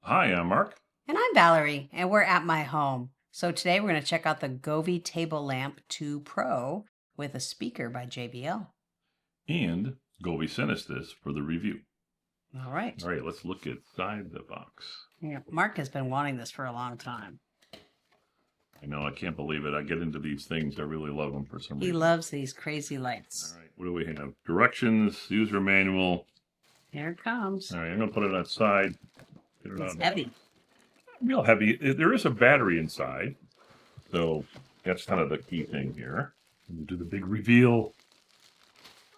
Hi, I'm Mark. And I'm Valerie, and we're at my home. So today we're going to check out the Govee Table Lamp 2 Pro with a speaker by JBL. And Govee sent us this for the review. All right. All right, let's look inside the box. Yeah, Mark has been wanting this for a long time. I know, I can't believe it. I get into these things. I really love them for some He reason. loves these crazy lights. All right, what do we have? Directions, user manual. Here it comes. All right, I'm going to put it outside. Get it It's out. heavy. Real heavy. There is a battery inside. So that's kind of the key thing here. We'll do the big reveal.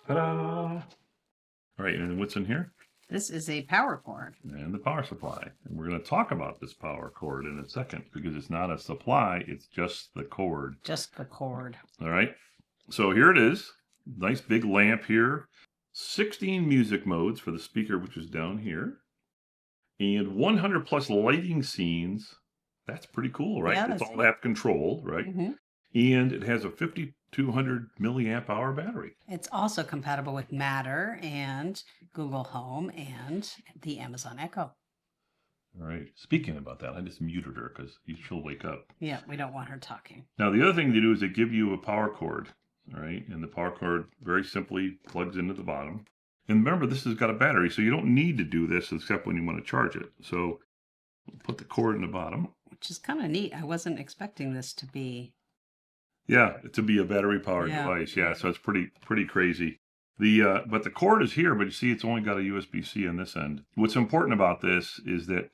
Ta-da! All right, and what's in here? This is a power cord. And the power supply. And we're going to talk about this power cord in a second because it's not a supply, it's just the cord. Just the cord. All right. So here it is. Nice big lamp here. 16 music modes for the speaker, which is down here. And 100 plus lighting scenes. That's pretty cool, right? Yeah, It's that's all app controlled, right? Mm-hmm. And it has a 5200 milliamp hour battery. It's also compatible with Matter and Google Home and the Amazon Echo. All right. Speaking about that, I just muted her because she'll wake up. Yeah, we don't want her talking. Now, the other thing they do is they give you a power cord, all right? And the power cord very simply plugs into the bottom. And remember, this has got a battery, so you don't need to do this except when you want to charge it. So put the cord in the bottom. Which is kind of neat. I wasn't expecting this to be. Yeah, to be a battery-powered device. Yeah, so it's pretty crazy. But the cord is here, but you see it's only got a USB-C on this end. What's important about this is that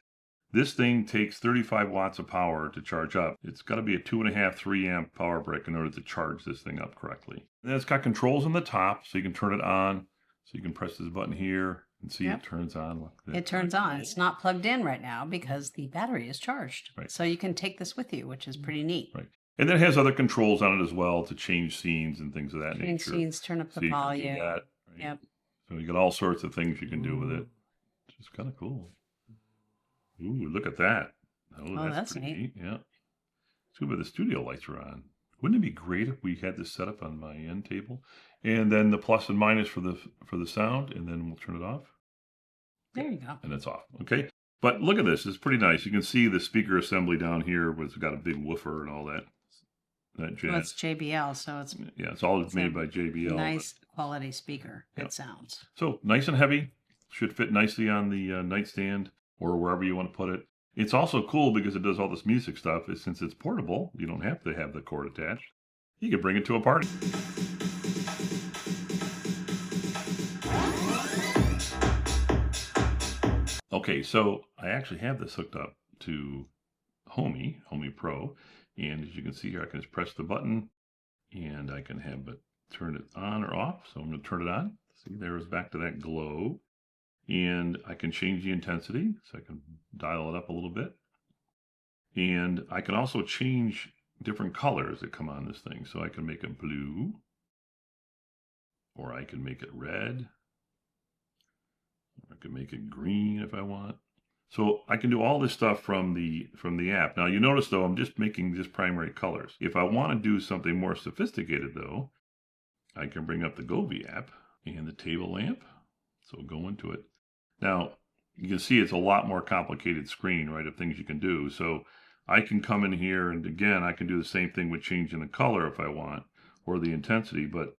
this thing takes 35 watts of power to charge up. It's got to be a 2.5, 3 amp power brick in order to charge this thing up correctly. And then it's got controls on the top, so you can turn it on. So you can press this button here and see Yep. it turns on. Like that. It turns on. It's not plugged in right now because the battery is charged. Right. So you can take this with you, which is pretty neat. Right. And then it has other controls on it as well to change scenes and things of that Change nature. scenes, turn up So the you can do volume. that, right? Yep. So you got all sorts of things you can do with it. Which is kind of cool. Ooh, look at that. Oh, that's pretty neat. Yeah. Too bad the studio lights are on. Wouldn't it be great if we had this set up on my end table? And then the plus and minus for the sound, and then we'll turn it off. There you go. And it's off. Okay. But look at this. It's pretty nice. You can see the speaker assembly down here was got a big woofer and all that. That jazz. Well, it's JBL, so it's Yeah, it's all it's made a by JBL. nice quality speaker. Yep. It sounds. So nice and heavy. Should fit nicely on the nightstand or wherever you want to put it. It's also cool because it does all this music stuff. Since it's portable, you don't have to have the cord attached. You can bring it to a party. Okay, so I actually have this hooked up to Homey Pro. And as you can see here, I can just press the button and I can have it turn it on or off. So I'm going to turn it on. See, there's back to that glow. And I can change the intensity. So I can dial it up a little bit. And I can also change different colors that come on this thing. So I can make it blue. Or I can make it red. I can make it green if I want. So I can do all this stuff from the app. Now you notice though, I'm just making just primary colors. If I want to do something more sophisticated though, I can bring up the Govee app and the table lamp. So go into it. Now you can see it's a lot more complicated screen, right, of things you can do. So I can come in here and again, I can do the same thing with changing the color if I want or the intensity. But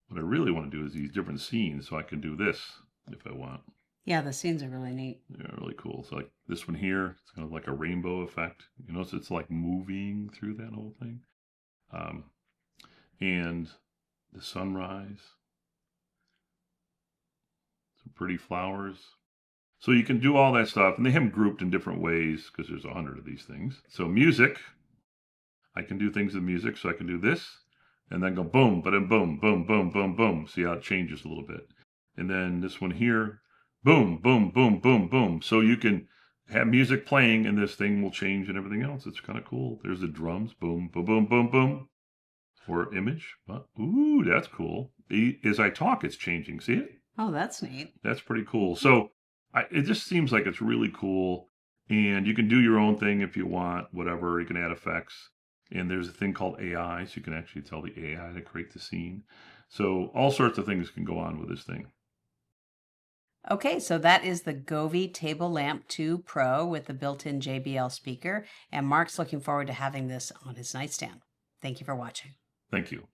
what I really want to do is these different scenes. So I can do this if I want. Yeah, the scenes are really neat. Yeah, really cool. So like this one here, it's kind of like a rainbow effect. You notice it's like moving through that whole thing. And the sunrise. Some pretty flowers. So you can do all that stuff. And they have them grouped in different ways because there's 100 of these things. So music, I can do things with music. So I can do this and then go boom, but then boom, boom, boom, boom, boom. See how it changes a little bit. And then this one here. Boom, boom, boom, boom, boom. So you can have music playing and this thing will change and everything else. It's kind of cool. There's the drums. Boom, boom, boom, boom, boom. For image. Ooh, that's cool. As I talk, it's changing. See it? Oh, that's neat. That's pretty cool. So it just seems like it's really cool. And you can do your own thing if you want, whatever. You can add effects. And there's a thing called AI. So you can actually tell the AI to create the scene. So all sorts of things can go on with this thing. Okay, so that is the Govee Table Lamp 2 Pro with the built-in JBL speaker, and Mark's looking forward to having this on his nightstand. Thank you for watching. Thank you.